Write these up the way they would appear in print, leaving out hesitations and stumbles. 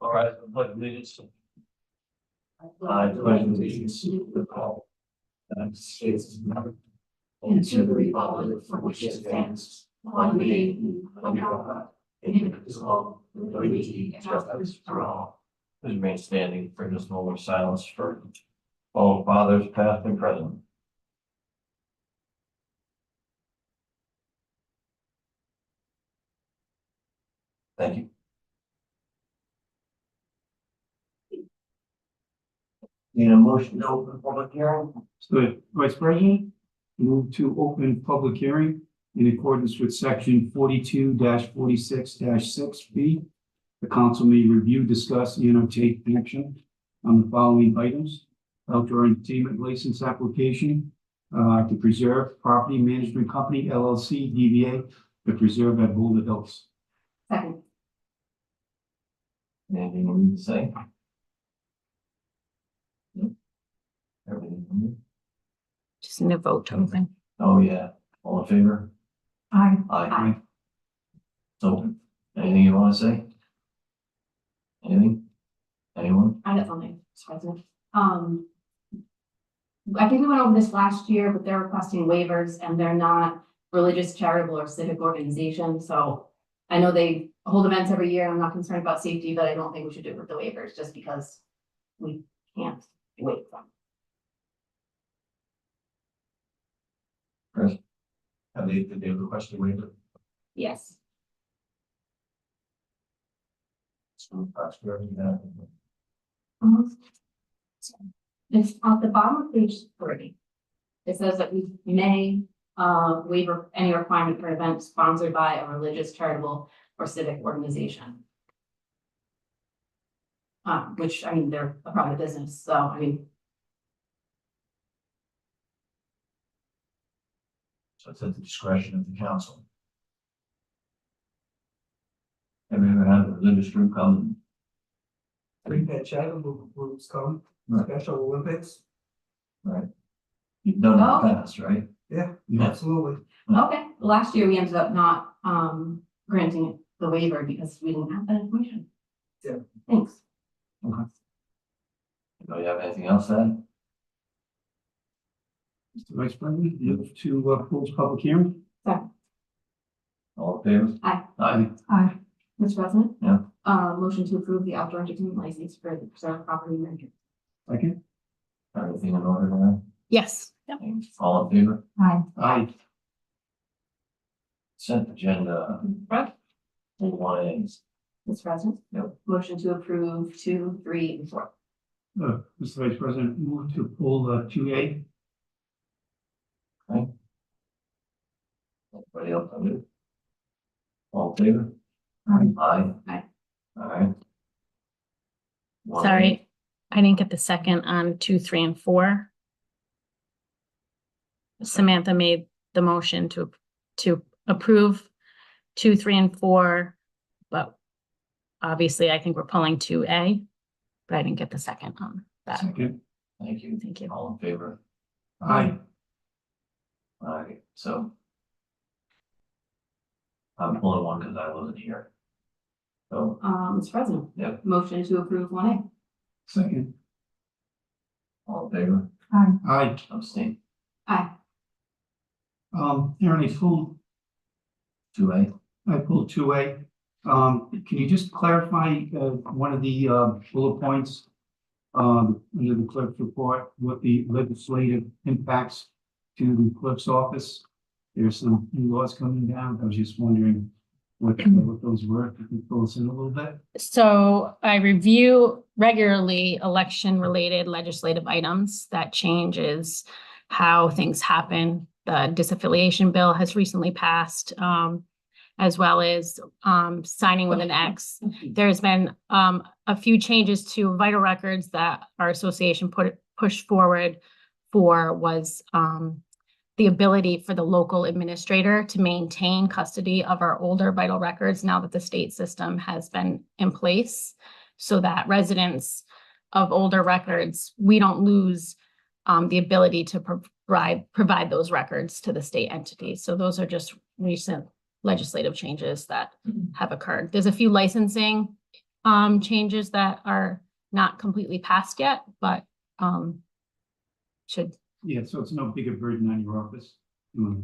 All right, pledge allegiance. I pledge allegiance to the flag of the United States of America, and to the republic for which it stands, one nation, under God, indivisible, with liberty and justice for all. Please remain standing for just a moment of silence for all fathers, past and present. Thank you. Need a motion to open public hearing? So, Vice President, move to open public hearing in accordance with section 42-46-6B. The council may review, discuss, and take action on the following items: outdoor entertainment license application to Preserve Property Management Company LLC DBA to Preserve at Boulder Hills. Second. Anything you need to say? Everything. Just need a vote to open. Oh, yeah. All in favor? Aye. Aye. So, anything you want to say? Anything? Anyone? I got something, Mr. President. I think we went over this last year, but they're requesting waivers and they're not religious, charitable or civic organization. So I know they hold events every year. I'm not concerned about safety, but I don't think we should do it with the waivers just because we can't wait them. Chris? Have they requested a waiver? Yes. It's at the bottom of page 30. It says that we may waiver any requirement for events sponsored by a religious, charitable, or civic organization. Which, I mean, they're a private business, so I mean. So it's at the discretion of the council. Have you ever had a religious group come? We've had charitable groups come, Right. Special Olympics. You've done it in Oh. the past, right? Yeah, Yeah. absolutely. Okay, last year we ended up not granting the waiver because we didn't have that information. Yeah. Thanks. Do you have anything else to add? Mr. Vice President, move to close public hearing. All in favor? Aye. Aye. Aye. Mr. President? Yeah. Motion to approve the outdoor entertainment license for the Preserve Property Management. Second. Everything in order there? Yes. Yep. All in favor? Aye. Aye. Consent agenda. Right. 1A. Mr. President? Yep. Motion to approve 2, 3, and 4. Mr. Vice President, move to pull 2A. Anybody else on it? All in favor? Aye. Aye. Aye. All right. 1A. Sorry, I didn't get the second on 2, 3, and 4. Samantha made the motion to approve 2, 3, and 4, but obviously I think we're pulling 2A, but I didn't get the second on that. Second. Thank you. Thank you. All in favor? Aye. All right, so. I'm pulling one because I wasn't here. So, Mr. President? Yep. Motion to approve 1A. Second. all in favor? Aye. Abstain. Aye. Aaron, I pulled 2A. 2A. Can you just clarify one of the bullet points under the clerk's report, what the legislative impacts to the clerk's office? There's some new laws coming down. I was just wondering what those were. If you could fill us in a little bit. So I review regularly election-related legislative items that changes how things happen. The disaffiliation bill has recently passed, as well as signing with an X. There's been a few changes to vital records that our association pushed forward for was the ability for the local administrator to maintain custody of our older vital records now that the state system has been in place, so that residents of older records, we don't lose the ability to provide those records to the state entities. So those are just recent legislative changes that have occurred. There's a few licensing changes that are not completely passed yet, but, should, Yeah, so it's no bigger burden on your office. Mm.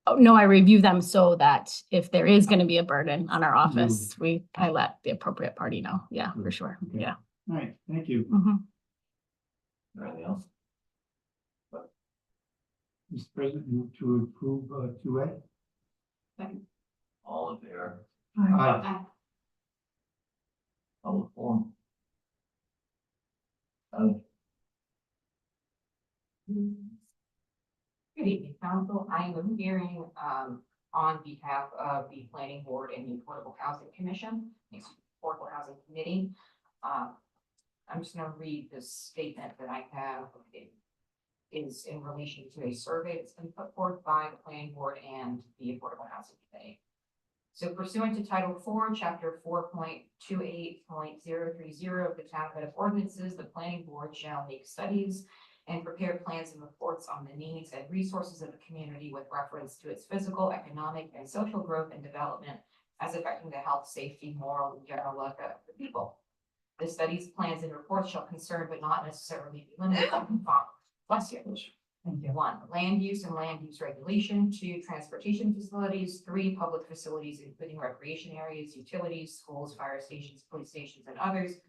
oh, no, I review them so that if there is gonna be a burden on our office, I let the appropriate party know. Yeah, for sure. Okay. Yeah. All right, thank you. Mhm. Anything else? Mr. President, move to approve, 2A. All in favor? Aye. Public forum? Oh, Good evening, council. I am hearing on behalf of the planning board and the Affordable Housing Commission, Affordable Housing Committee. I'm just gonna read this statement that I have. It is in relation to a survey that's been put forth by the planning board and the Affordable Housing Committee. So pursuant to Title IV, Chapter 4.28.030 of the Town Code of Ordinances, the planning board shall make studies and prepare plans and reports on the needs and resources of the community with reference to its physical, economic, and social growth and development as affecting the health, safety, moral, and general welfare of the people. The studies, plans, and reports shall concern but not necessarily be limited to bless you. Thank you. 1, land use and land use regulation. 2, transportation facilities. 3, public facilities, including recreation areas, utilities, schools, fire stations, police stations, and others.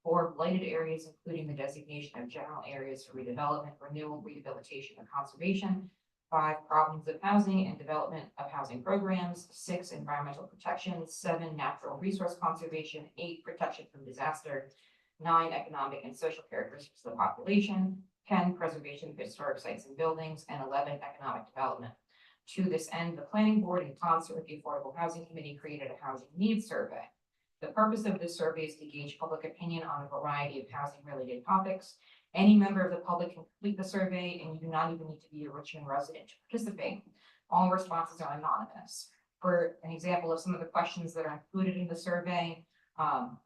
4, blighted areas, including the designation of general areas for redevelopment, renewal, rehabilitation, and conservation. 5, problems of housing and development of housing programs. 6, environmental protection. 7, natural resource conservation. 8, protection from disaster. 9, economic and social characteristics of the population. 10, preservation of historic sites and buildings. And 11, economic development. To this end, the planning board, in concert with the Affordable Housing Committee, created a housing needs survey. The purpose of this survey is to gauge public opinion on a variety of housing-related topics. Any member of the public can complete the survey, and you do not even need to be a Richmond resident to participate. All responses are anonymous. For an example of some of the questions that are included in the survey,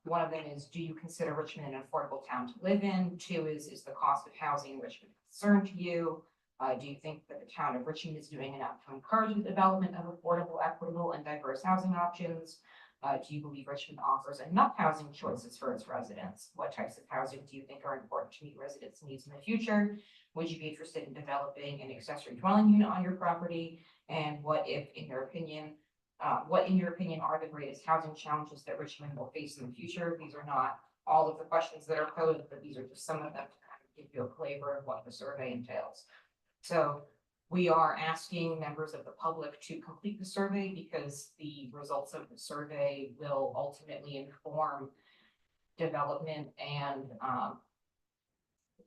one of them is, do you consider Richmond an affordable town to live in? 2 is the cost of housing in Richmond a concern to you? Do you think that the town of Richmond is doing enough to encourage the development of affordable, equitable, and diverse housing options? Do you believe Richmond offers enough housing choices for its residents? What types of housing do you think are important to meet residents' needs in the future? Would you be interested in developing an accessory dwelling unit on your property? And what, in your opinion, are the greatest housing challenges that Richmond will face in the future? These are not all of the questions that are posed, but these are just some of them to kind of give you a flavor of what the survey entails. So we are asking members of the public to complete the survey because the results of the survey will ultimately inform development and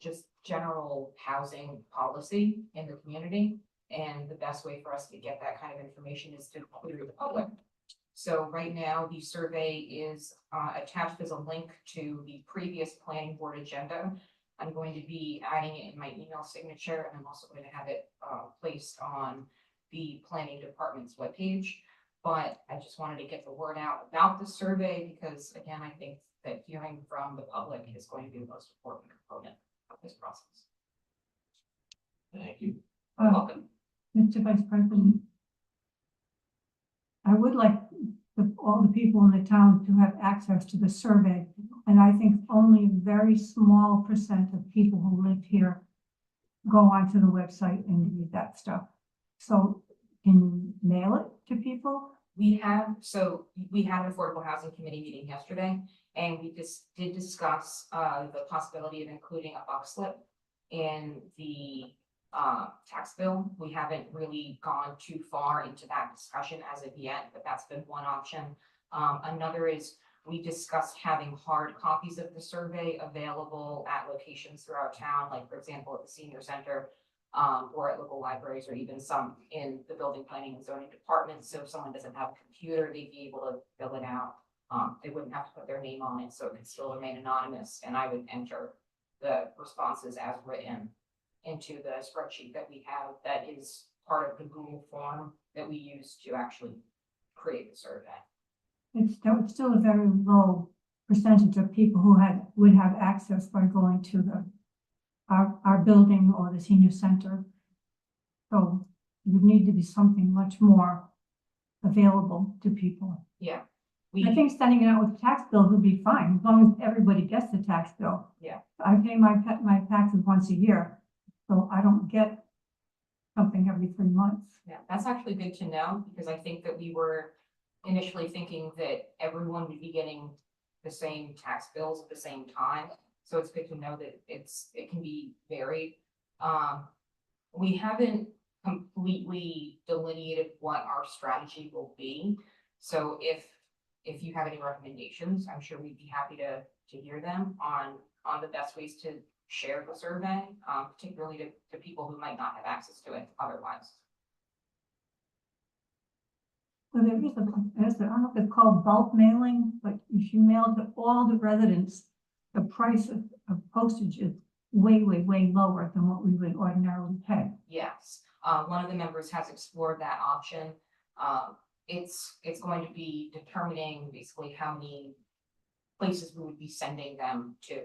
just general housing policy in the community. And the best way for us to get that kind of information is to clear the public. So right now, the survey is attached as a link to the previous planning board agenda. I'm going to be adding it in my email signature, and I'm also going to have it placed on the planning department's webpage. But I just wanted to get the word out about the survey because, again, I think that hearing from the public is going to be the most important component of this process. thank you. Welcome. Mr. Vice President, I would like all the people in the town to have access to the survey. And I think only a very small percent of people who live here go onto the website and read that stuff. So can you mail it to people? We had an Affordable Housing Committee meeting yesterday, and we just did discuss the possibility of including a box slip in the tax bill. We haven't really gone too far into that discussion as of yet, but that's been one option. Another is we discussed having hard copies of the survey available at locations throughout town, like for example, at the senior center, or at local libraries, or even some in the building planning and zoning department. So if someone doesn't have a computer, they'd be able to fill it out. They wouldn't have to put their name on it, so it could still remain anonymous. And I would enter the responses as written into the spreadsheet that we have that is part of the Google form that we use to actually create the survey. It's still a very low percentage of people who would have access by going to our building or the senior center. So there would need to be something much more available to people. Yeah, I think sending it out with tax bills would be fine, as long as everybody gets the tax bill. Yeah. I pay my taxes once a year, so I don't get something every 3 months. Yeah, that's actually good to know, because I think that we were initially thinking that everyone would be getting the same tax bills at the same time. So it's good to know that it can be varied. We haven't completely delineated what our strategy will be. So if you have any recommendations, I'm sure we'd be happy to hear them on the best ways to share the survey, particularly to people who might not have access to it otherwise. So there is I don't know if it's called bulk mailing, but if you mail to all the residents, the price of postage is way, way, way lower than what we would ordinarily pay. Yes, one of the members has explored that option. It's going to be determining basically how many places we would be sending them to,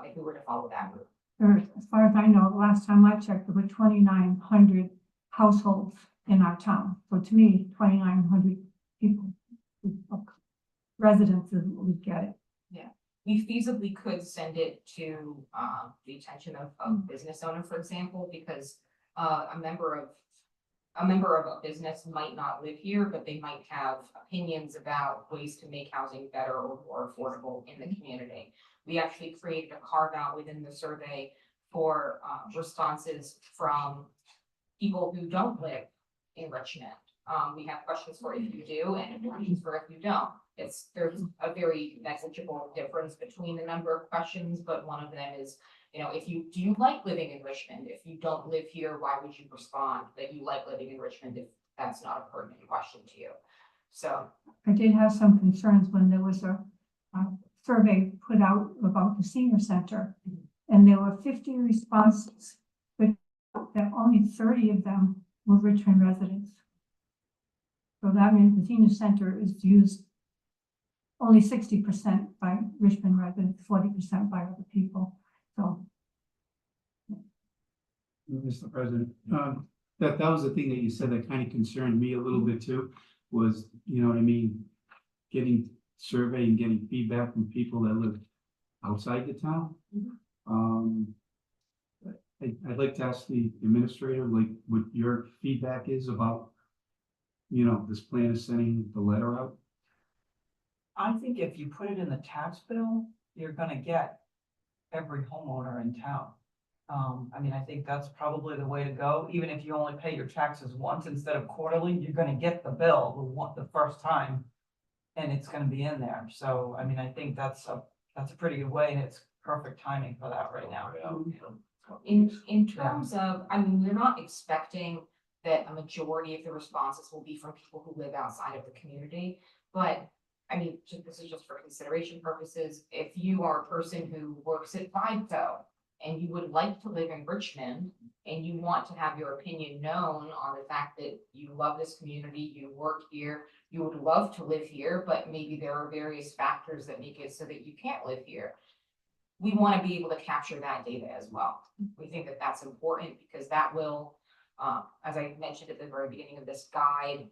if we were to follow that route. As far as I know, the last time I checked, there were 2,900 households in our town. So to me, 2,900 people, residences would get it. We feasibly could send it to the attention of a business owner, for example, because a member of a business might not live here, but they might have opinions about ways to make housing better or more affordable in the community. We actually created a carve out within the survey for responses from people who don't live in Richmond. We have questions for if you do and questions for if you don't. There's a very negligible difference between the number of questions, but one of them is, do you like living in Richmond? If you don't live here, why would you respond that you like living in Richmond if that's not a pertinent question to you? So I did have some concerns when there was a survey put out about the senior center, and there were 50 responses, but that only 30 of them were Richmond residents. So that means the senior center is used only 60% by Richmond residents, 40% by other people. So Mr. President, that was the thing that you said that kind of concerned me a little bit too, was, you know what I mean? Getting survey and getting feedback from people that live outside the town. I'd like to ask the administrator, like, what your feedback is about, this plan of sending the letter out. I think if you put it in the tax bill, you're gonna get every homeowner in town. I think that's probably the way to go. Even if you only pay your taxes once instead of quarterly, you're gonna get the bill the first time. And it's gonna be in there. So, I think that's a pretty good way, and it's perfect timing for that right now. in terms of, we're not expecting that a majority of the responses will be from people who live outside of the community, but this is just for consideration purposes. If you are a person who works at FIDCO and you would like to live in Richmond and you want to have your opinion known on the fact that you love this community, you work here, you would love to live here, but maybe there are various factors that make it so that you can't live here. We want to be able to capture that data as well. We think that that's important because that will, as I mentioned at the very beginning of this guide,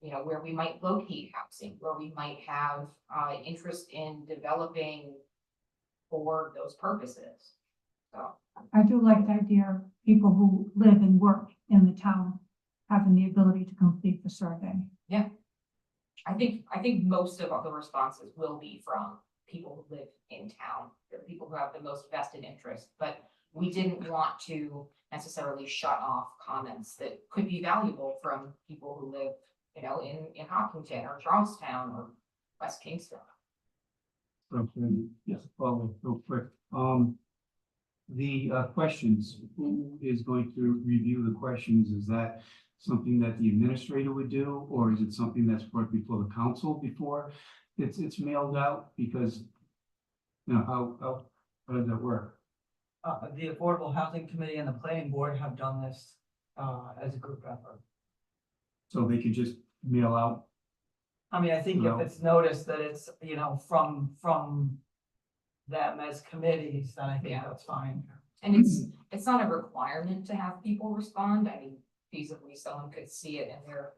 where we might locate housing, where we might have interest in developing for those purposes. So I do like the idea of people who live and work in the town having the ability to complete the survey. I think most of the responses will be from people who live in town, the people who have the most vested interest, but we didn't want to necessarily shut off comments that could be valuable from people who live in Hopkinton or Charlestown or West Kingston. Okay, yes, follow real quick. The questions, who is going to review the questions? Is that something that the administrator would do, or is it something that's brought before the council before it's mailed out? Because, how does that work? The Affordable Housing Committee and the Planning Board have done this as a group effort. So they could just mail out? I think if it's noticed that it's, from them as committees, then I think that's fine. And it's not a requirement to have people respond. Feasibly, someone could see it in their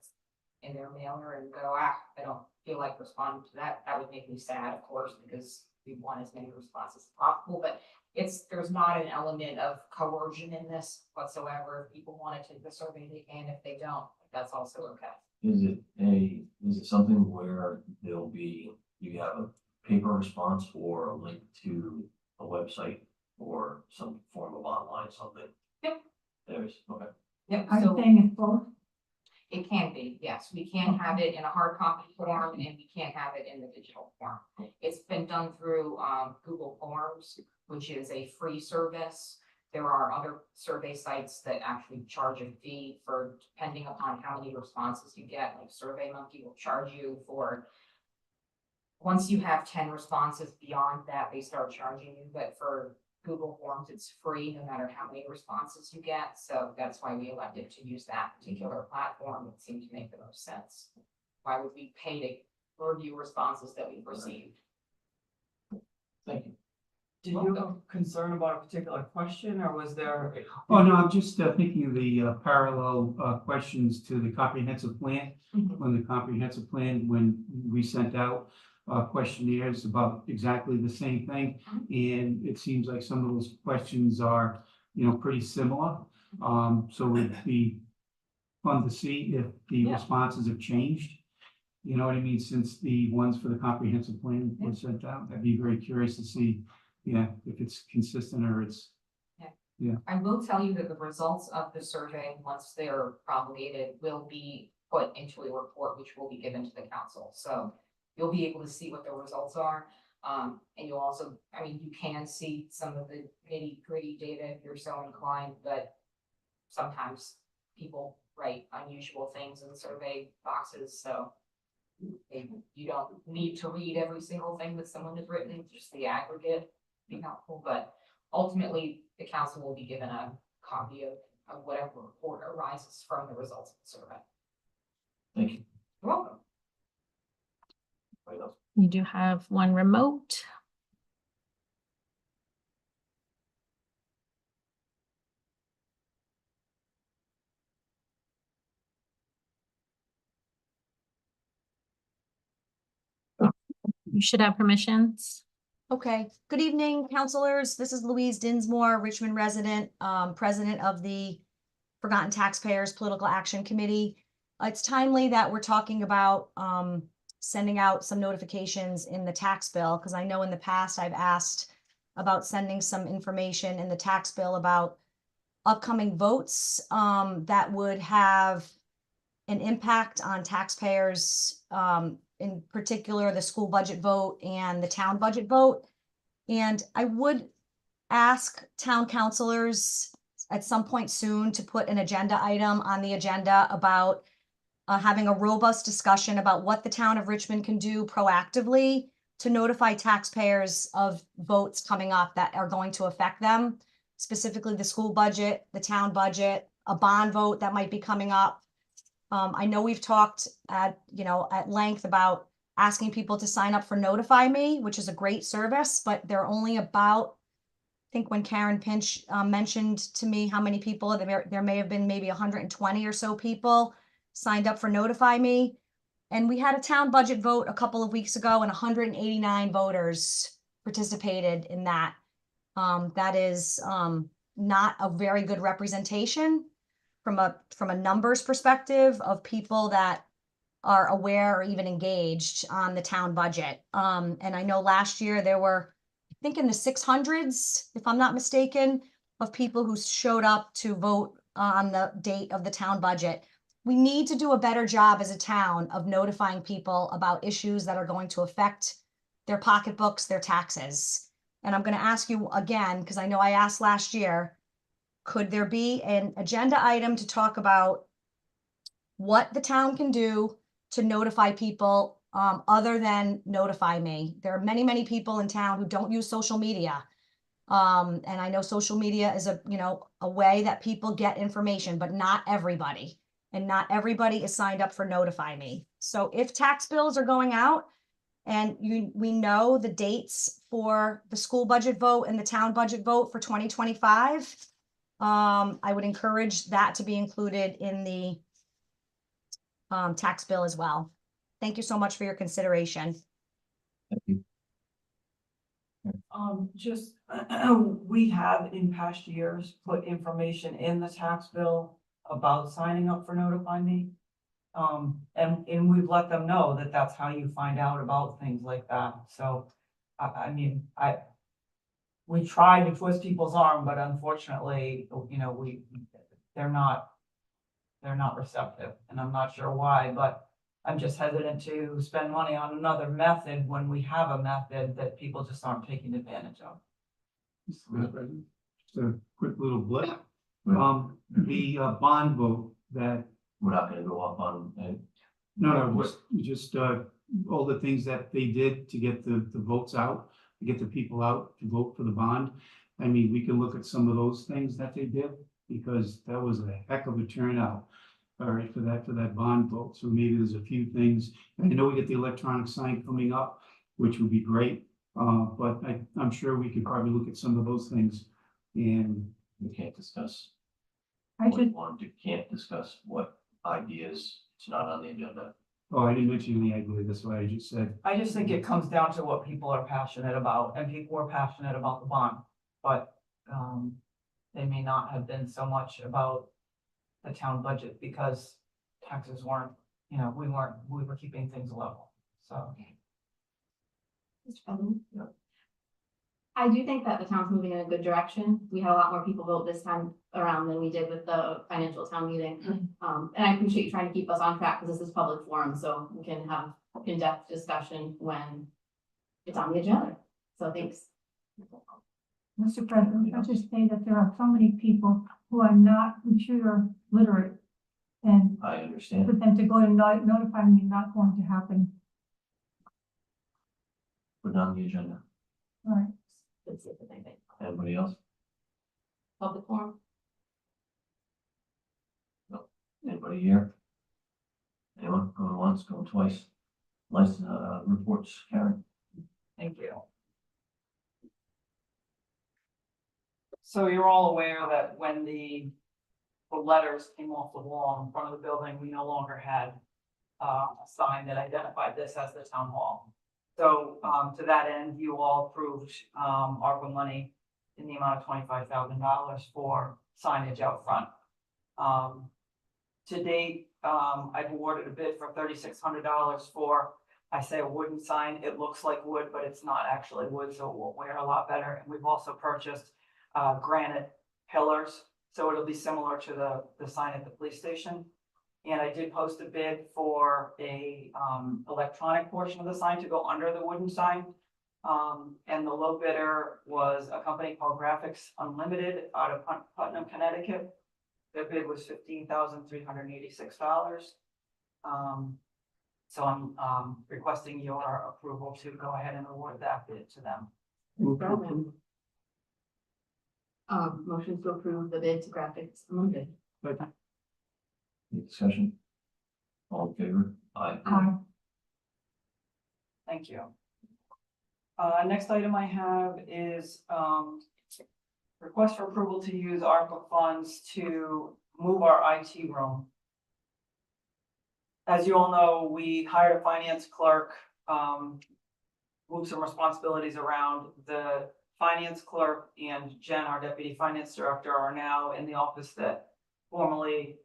in their mailer and go, I don't feel like responding to that, that would make me sad, of course, because we want as many responses as possible, but there's not an element of coercion in this whatsoever. If people want to take the survey, they can. If they don't, that's also okay. Is it something where you have a paper response or a link to a website or some form of online something? Yep. Okay. Yep, Are you so saying it's both? it can be, yes. We can have it in a hard copy form and we can't have it in the digital form. It's been done through Google Forms, which is a free service. There are other survey sites that actually charge a fee for, depending upon how many responses you get, like SurveyMonkey will charge you for. Once you have 10 responses beyond that, they start charging you, but for Google Forms, it's free no matter how many responses you get. So that's why we elected to use that particular platform. It seemed to make the most sense. Why would we pay to review responses that we've received? Thank you. Did you have a concern about a particular question, or was there? Oh, no, I'm just thinking of the parallel questions to the comprehensive plan. On the comprehensive plan, when we sent out questionnaires about exactly the same thing. And it seems like some of those questions are, pretty similar. So it'd be fun to see if the Yeah. responses have changed. You know what I mean? Since the ones for the comprehensive plan were sent out, I'd be very curious to see, if it's consistent or it's. I will tell you that the results of the survey, once they're promulgated, will be put into a report, which will be given to the council. So you'll be able to see what the results are. And you'll also, you can see some of the nitty gritty data if you're so inclined, but sometimes people write unusual things in survey boxes, so you don't need to read every single thing that someone has written, just the aggregate be helpful, but ultimately the council will be given a copy of whatever report arises from the results of the survey. Thank you. You're welcome. Anybody else? We do have one remote. You should have permissions. Okay, good evening, counselors. This is Louise Dinsmore, Richmond resident, president of the Forgotten Taxpayers Political Action Committee. It's timely that we're talking about sending out some notifications in the tax bill, because I know in the past I've asked about sending some information in the tax bill about upcoming votes that would have an impact on taxpayers, in particular, the school budget vote and the town budget vote. And I would ask town councilors at some point soon to put an agenda item on the agenda about having a robust discussion about what the town of Richmond can do proactively to notify taxpayers of votes coming up that are going to affect them, specifically the school budget, the town budget, a bond vote that might be coming up. I know we've talked at length about asking people to sign up for Notify Me, which is a great service, but there are only about, I think when Karen Pinch mentioned to me how many people, there may have been maybe 120 or so people signed up for Notify Me. And we had a town budget vote a couple of weeks ago and 189 voters participated in that. That is not a very good representation from a numbers perspective of people that are aware or even engaged on the town budget. And I know last year there were, I think in the 600s, if I'm not mistaken, of people who showed up to vote on the date of the town budget. We need to do a better job as a town of notifying people about issues that are going to affect their pocketbooks, their taxes. And I'm going to ask you again, because I know I asked last year, could there be an agenda item to talk about what the town can do to notify people other than Notify Me? There are many, many people in town who don't use social media. And I know social media is a way that people get information, but not everybody. And not everybody is signed up for Notify Me. So if tax bills are going out and we know the dates for the school budget vote and the town budget vote for 2025, I would encourage that to be included in the tax bill as well. Thank you so much for your consideration. Thank you. Just, we have in past years put information in the tax bill about signing up for Notify Me. And we've let them know that that's how you find out about things like that. So, I mean, we try to twist people's arm, but unfortunately, you know, they're not receptive, and I'm not sure why, but I'm just hesitant to spend money on another method when we have a method that people just aren't taking advantage of. Just a quick little blip. Right. The bond vote that, We're not gonna go up on, no, just all the things that they did to get the votes out, to get the people out to vote for the bond. I mean, we can look at some of those things that they did, because that was a heck of a turnout. All right, for that bond vote. So maybe there's a few things. And I know we get the electronic sign coming up, which would be great. But I'm sure we could probably look at some of those things. And we can't discuss. I what you just, want to, can't discuss what ideas, it's not on the agenda. oh, I didn't mention any idea. That's why I just said. I just think it comes down to what people are passionate about, and people are passionate about the bond, but, they may not have been so much about the town budget because taxes weren't, you know, we were keeping things level, so. Mr. President? Yeah. I do think that the town's moving in a good direction. We had a lot more people vote this time around than we did with the financial town meeting. And I appreciate you trying to keep us on track because this is public forum, so we can have in-depth discussion when it's on the agenda. So thanks. Mr. President, I'll just say that there are so many people who are not computer literate. And I understand. for them to go to notify me, not going to happen. Put it on the agenda. All right. Let's see if there's anything. Anybody else? Public forum? Anybody here? Anyone going once, going twice? License, reports, Karen? Thank you. So you're all aware that when the letters came off the wall in front of the building, we no longer had a sign that identified this as the town hall. So, to that end, you all approved, ARPA money in the amount of $25,000 for signage out front. To date, I've awarded a bid for $3,600 for, I say a wooden sign. It looks like wood, but it's not actually wood, so it will wear a lot better. And we've also purchased granite pillars, so it'll be similar to the sign at the police station. And I did post a bid for a electronic portion of the sign to go under the wooden sign. And the low bidder was a company called Graphics Unlimited out of Putnam, Connecticut. Their bid was $15,386. So I'm requesting your approval to go ahead and award that bid to them. Move to approve. Motion to approve the bid to Graphics Unlimited. Any discussion? All in favor? Aye. Thank you. Next item I have is, request for approval to use ARPA funds to move our IT room. As you all know, we hired a finance clerk, moved some responsibilities around. The finance clerk and Jen, our deputy finance director, are now in the office that formerly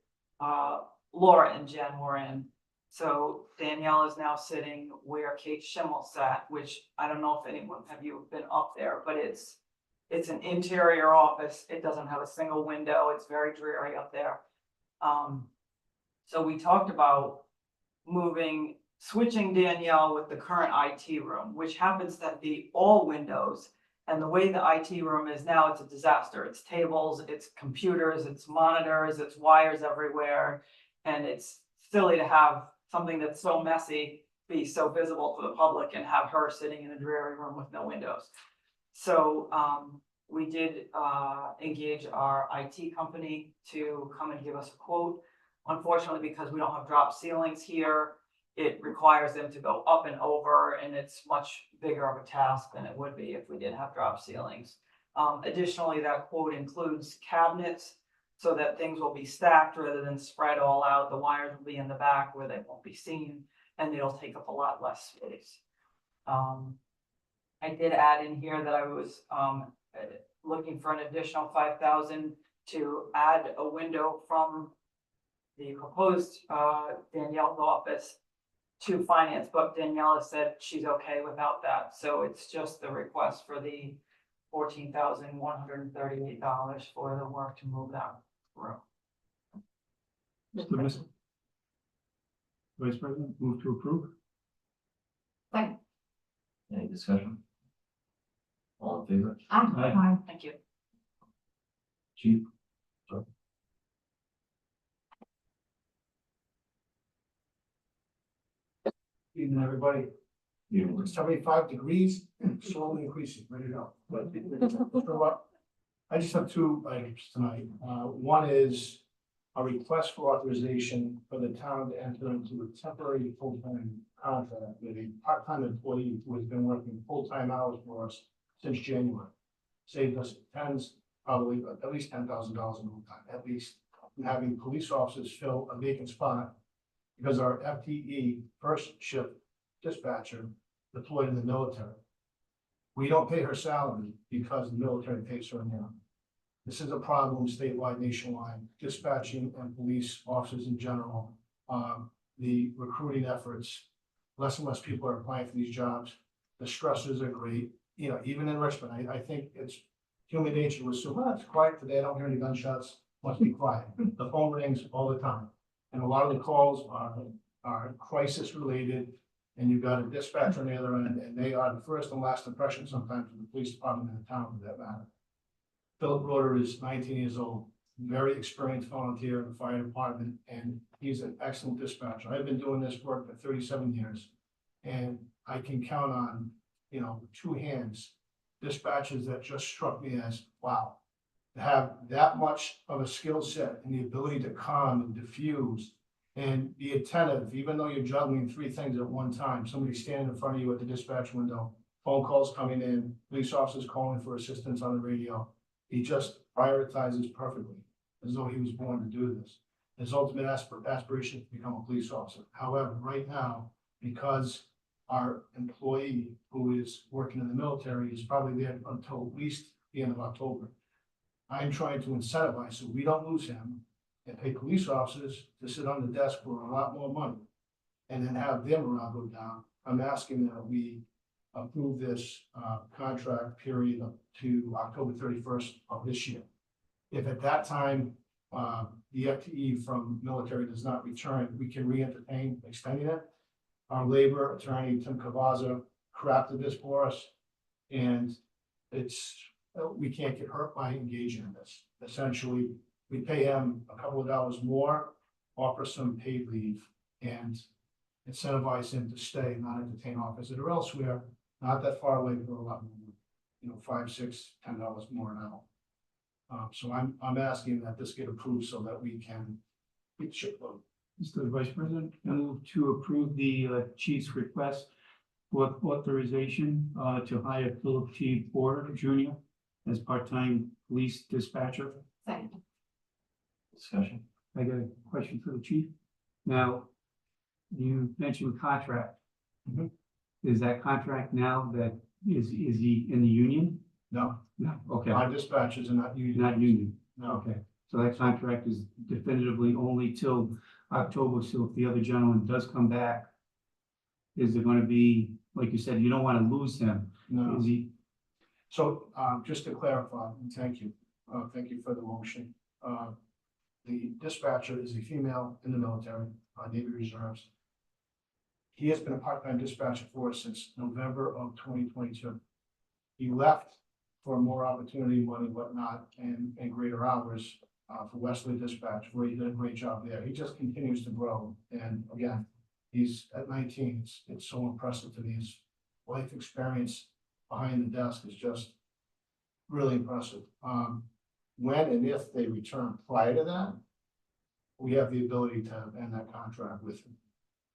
Laura and Jen were in. So Danielle is now sitting where Kate Schimmel sat, which I don't know if anyone have you been up there, but it's an interior office. It doesn't have a single window. It's very dreary up there. So we talked about switching Danielle with the current IT room, which happens to be all windows. And the way the IT room is now, it's a disaster. It's tables, it's computers, it's monitors, it's wires everywhere. And it's silly to have something that's so messy be so visible to the public and have her sitting in a dreary room with no windows. So we did engage our IT company to come and give us a quote. Unfortunately, because we don't have drop ceilings here, it requires them to go up and over, and it's much bigger of a task than it would be if we did have drop ceilings. Additionally, that quote includes cabinets so that things will be stacked rather than spread all out. The wires will be in the back where they won't be seen, and it'll take up a lot less space. I did add in here that I was, looking for an additional 5,000 to add a window from the proposed, Danielle's office to finance, but Danielle has said she's okay without that, so it's just the request for the $14,138 for the work to move that room. Mr. Vice President, move to approve? Second. Any discussion? All in favor? Aye. Aye. Thank you. Chief? Evening, everybody. You. It's 75 degrees, slowly increasing, ready to go. But so what? I just have two items tonight. One is a request for authorization for the town to enter into a temporary full-time contract with a part-time employee who has been working full-time hours for us since January. Saved us probably at least $10,000 in overtime, at least, from having police officers fill a vacant spot because our FTE first shift dispatcher deployed in the military. We don't pay her salary because the military pays her now. This is a problem statewide, nationwide, dispatching and police officers in general. The recruiting efforts, less and less people are applying for these jobs. The stressors are great, you know, even in Richmond, I think it's human nature to assume, well, it's quiet today, I don't hear any gunshots, must be quiet. The phone rings all the time. And a lot of the calls are crisis related, and you've got a dispatcher on the other end, and they are the first and last impression sometimes of the police department in the town for that matter. Philip Roeder is 19 years old, very experienced volunteer in the fire department, and he's an excellent dispatcher. I've been doing this work for 37 years, and I can count on, you know, two hands, dispatchers that just struck me as, wow, to have that much of a skill set and the ability to calm and diffuse and be attentive, even though you're juggling three things at one time. Somebody standing in front of you at the dispatch window, phone calls coming in, police officers calling for assistance on the radio. He just prioritizes perfectly, as though he was born to do this. His ultimate aspiration is to become a police officer. However, right now, because our employee who is working in the military is probably there until at least the end of October, I'm trying to incentivize so we don't lose him and pay police officers to sit on the desk for a lot more money and then have their morale go down. I'm asking that we approve this contract period up to October 31st of this year. If at that time, the FTE from military does not return, we can re-entertain extending it. Our labor attorney, Tim Cavazza, crafted this for us, and it's, we can't get hurt by engaging in this. Essentially, we pay him a couple of dollars more, offer some paid leave, and incentivize him to stay and not entertain offers that are elsewhere, not that far away for a lot more, you know, $5, $6, $10 more an hour. So I'm asking that this get approved so that we can get shipload. Mr. Vice President, move to approve the chief's request for authorization to hire Philip T. Porter Jr. as part-time police dispatcher. Second. Discussion? I got a question for the chief. Now, you mentioned contract. Mhm. Is that contract now that, is he in the union? No, No, okay, our dispatchers are not union. not union, No, okay. So that contract is definitively only till October, so if the other gentleman does come back, is there gonna be, like you said, you don't wanna lose him, no. is he? So, just to clarify, and thank you for the motion. The dispatcher is a female in the military, Navy Reserves. He has been a part-time dispatcher for us since November of 2022. He left for more opportunity, money, whatnot, and greater hours for Wesley Dispatch, where he did a great job there. He just continues to grow. And again, he's at 19. It's so impressive to me. His life experience behind the desk is just really impressive. When and if they return prior to that, we have the ability to end that contract with him.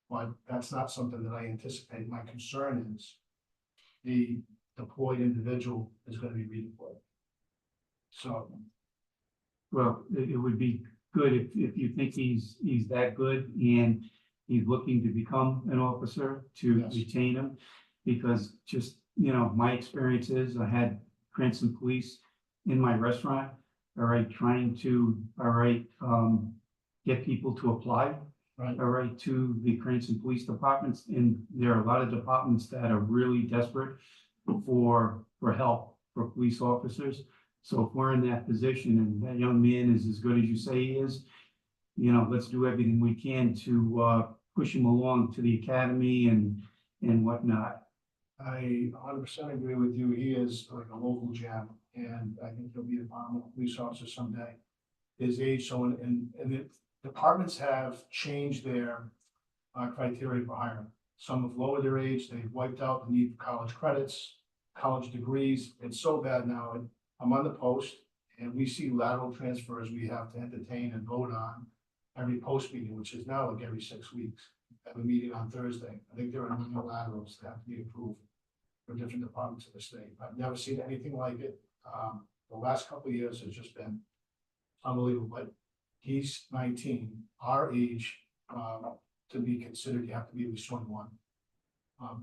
But that's not something that I anticipate. My concern is the deployed individual is going to be redeployed. So Well, it would be good if you think he's that good and he's looking to become an officer to Yes. retain him. Because just, my experience is I had Cranston Police in my restaurant, all right, trying to, get people to apply, Right. all right, to the Cranston Police Departments. And there are a lot of departments that are really desperate for help for police officers. So if we're in that position and that young man is as good as you say he is, let's do everything we can to push him along to the academy and whatnot. I 100% agree with you. He is like a local gem, and I think he'll be a phenomenal police officer someday. His age, so, and the departments have changed their criteria for hiring. Some have lowered their age, they've wiped out the need for college credits, college degrees. It's so bad now, and I'm on the post, and we see lateral transfers we have to entertain and vote on every post meeting, which is now like every 6 weeks. Have a meeting on Thursday. I think there are 9 laterals that have to be approved for different departments of the state. I've never seen anything like it. The last couple of years has just been unbelievable. But he's 19, our age, to be considered, you have to be at least 21.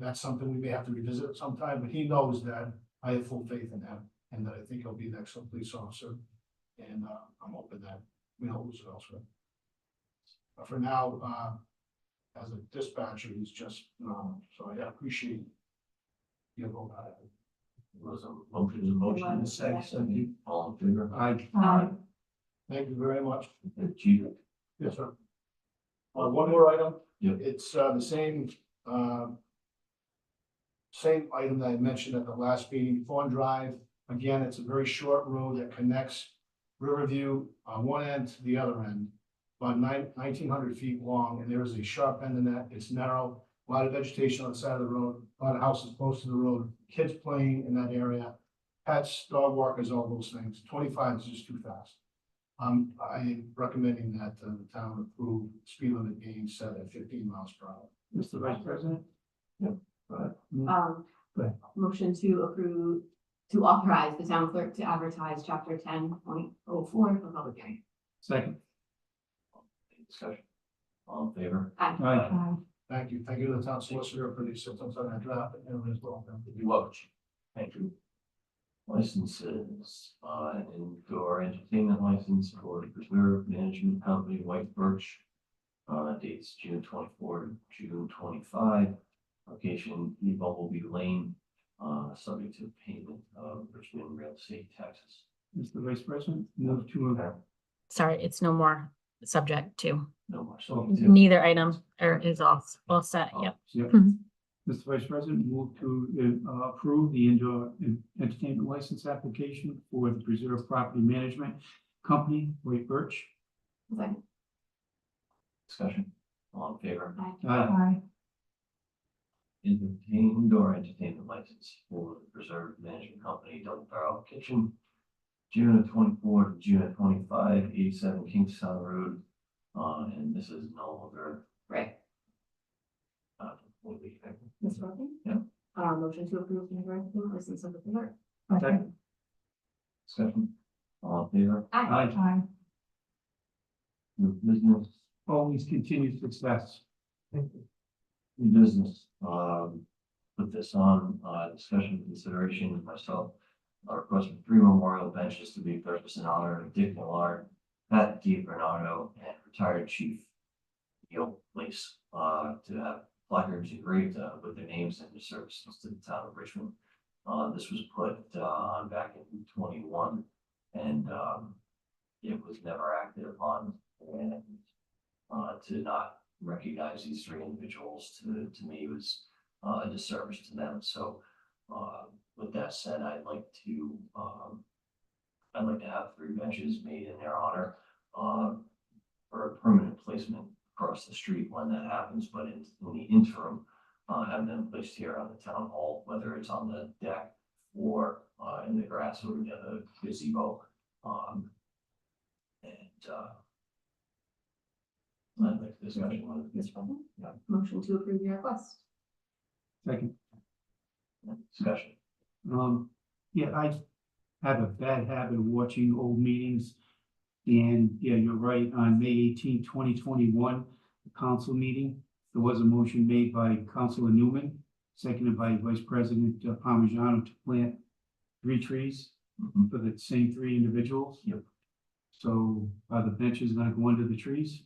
That's something we may have to revisit at some time, but he knows that I have full faith in him and that I think he'll be an excellent police officer. And I'm hoping that we don't lose it elsewhere. But for now, as a dispatcher, he's just phenomenal. So I appreciate your vote on it. Was a motion in a second, all in favor? I, Thank you very much. Chief, Yes, sir. One more item. Yep. It's the same item that I mentioned at the last meeting, Fawn Drive. Again, it's a very short road that connects Riverview on one end to the other end, about 1,900 feet long, and there is a sharp end in that. It's narrow, a lot of vegetation on the side of the road, a lot of houses close to the road, kids playing in that area, pets, dog walkers, all those things. 25 is just too fast. I'm recommending that the town approve speed limit being set at 15 miles per hour. Mr. Vice President? Motion to approve, to authorize the town clerk to advertise chapter 10.04 for public hearing. Second. discussion, all in favor? Aye. Aye. Thank you. Thank you to the town solicitor for the assistance on that draft and as well. You're welcome. Thank you. Licenses, indoor entertainment license for the Preserve Management Company, White Birch. Dates June 24 to June 25. Location, Bumblebee Lane, subject to payment of Richmond real estate taxes. Mr. Vice President, move to, Sorry, it's no more subject to. No more. Neither item is all set. Yep. yep. Mhm. Mr. Vice President, move to approve the indoor entertainment license application for the Preserve Property Management Company, White Birch. Second. Discussion, all in favor? Aye. Indoor entertainment license for the Preserve Management Company, Double Barrel Kitchen. June of 24 to June of 25, 87 Kingstown Road. And this is no longer. Right. Will be effective. Ms. Rogan? Yeah. Motion to approve the entertainment license of the preserve. Second. Discussion, all in favor? Aye. Aye. New business, Always continued success. new business, put this on, discussion consideration with myself. Request for 3 memorial benches to be purchased in honor of Dick Millard, Pat DiBernardo, and retired Chief Neil Place, to have placards engraved with their names and their services to the town of Richmond. This was put on back in 21, and it was never acted upon. And to not recognize these 3 individuals to me was a disservice to them. So with that said, I'd like to have 3 benches made in their honor for a permanent placement across the street when that happens, but in the interim, have them placed here on the town hall, whether it's on the deck or in the grass or the gazebo. I'd like this discussion with Ms. Rogan? Yeah. Motion to approve your request. Second. discussion. Yeah, I have a bad habit of watching old meetings And yeah, you're right, on May 18, 2021, the council meeting, there was a motion made by Councilor Newman, seconded by Vice President Parmigiano to plant 3 trees Mhm. for the same 3 individuals. Yep. So are the benches gonna go under the trees?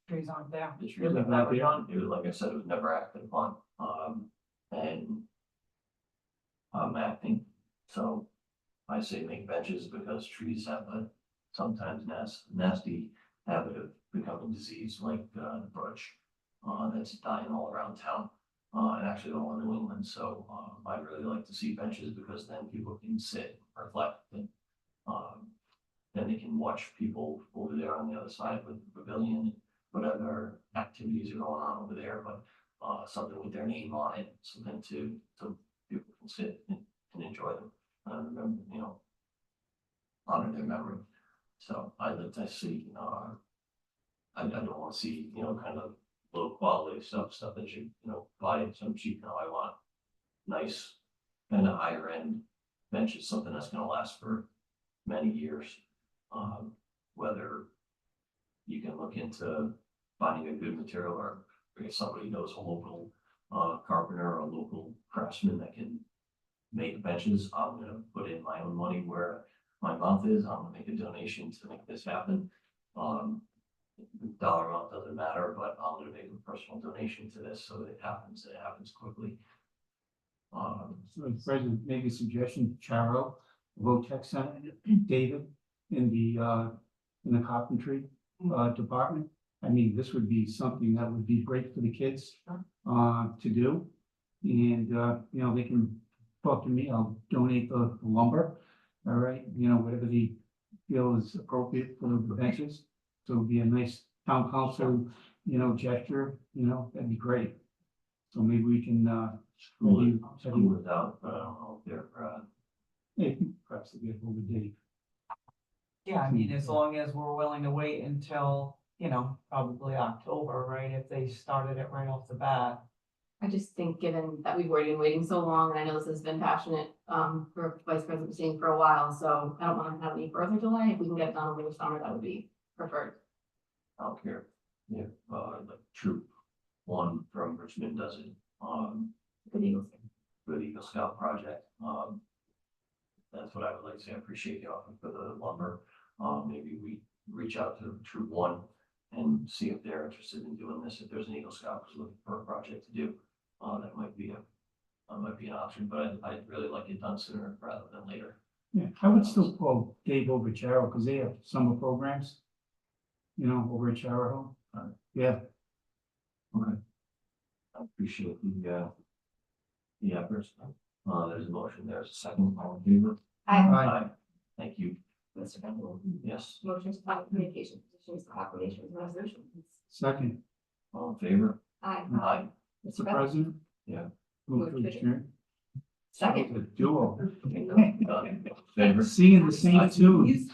Trees aren't there. The trees have never done, it was, like I said, it was never acted upon, and I'm acting, so I say make benches because trees have a sometimes nasty habit of becoming diseased like, the birch, that's dying all around town, and actually all in New England, so, I'd really like to see benches because then people can sit, reflect, and, then they can watch people over there on the other side with the pavilion, whatever activities are going on over there, but something with their name on it, something to people can sit and enjoy them. Remember, honor their memory. So I'd like to see, I don't want to see, kind of low quality stuff that you, buy some cheap. No, I want nice kind of higher end benches, something that's going to last for many years. Whether you can look into finding a good material, or if somebody knows a local carpenter or a local craftsman that can make benches, I'm gonna put in my own money where my mouth is. I'm gonna make a donation to make this happen. The dollar amount doesn't matter, but I'm gonna make a personal donation to this so that it happens quickly. So President, maybe a suggestion, Charo, Votech Center, David, in the carpentry department. I mean, this would be something that would be great for the kids to do. And they can talk to me, I'll donate the lumber, all right, whatever they feel is appropriate for the benches. So it'd be a nice town council, gesture, that'd be great. So maybe we can, School is out, but I don't know if they're, perhaps it'll be a little Dave. Yeah, I mean, as long as we're willing to wait until, probably October, right, if they started it right off the bat. I just think given that we've already been waiting so long, and I know this has been passionate, for Vice President Singh for a while, so I don't want to have any further delay. If we can get it done over the summer, that would be preferred. I don't care if, like Troop 1 from Richmond does it, Good Eagles. for the Eagle Scout project. That's what I would like to say. I appreciate the offer for the lumber. Maybe we reach out to Troop 1 and see if they're interested in doing this. If there's an Eagle Scout who's looking for a project to do, that might be an option, but I'd really like it done sooner rather than later. Yeah, I would still call Dave over at Charo, because they have summer programs, over at Charo. Yeah, Okay. I appreciate the efforts. There's a motion, there's a second, all in favor? Aye. Thank you. Mr. Campbell. Yes, Motions about communication positions, proclamations, and resolutions. second, all in favor? Aye. Aye. Mr. President? Yeah. Move to adjourn. Second. A duo. Done. Favor? Singing the same tune.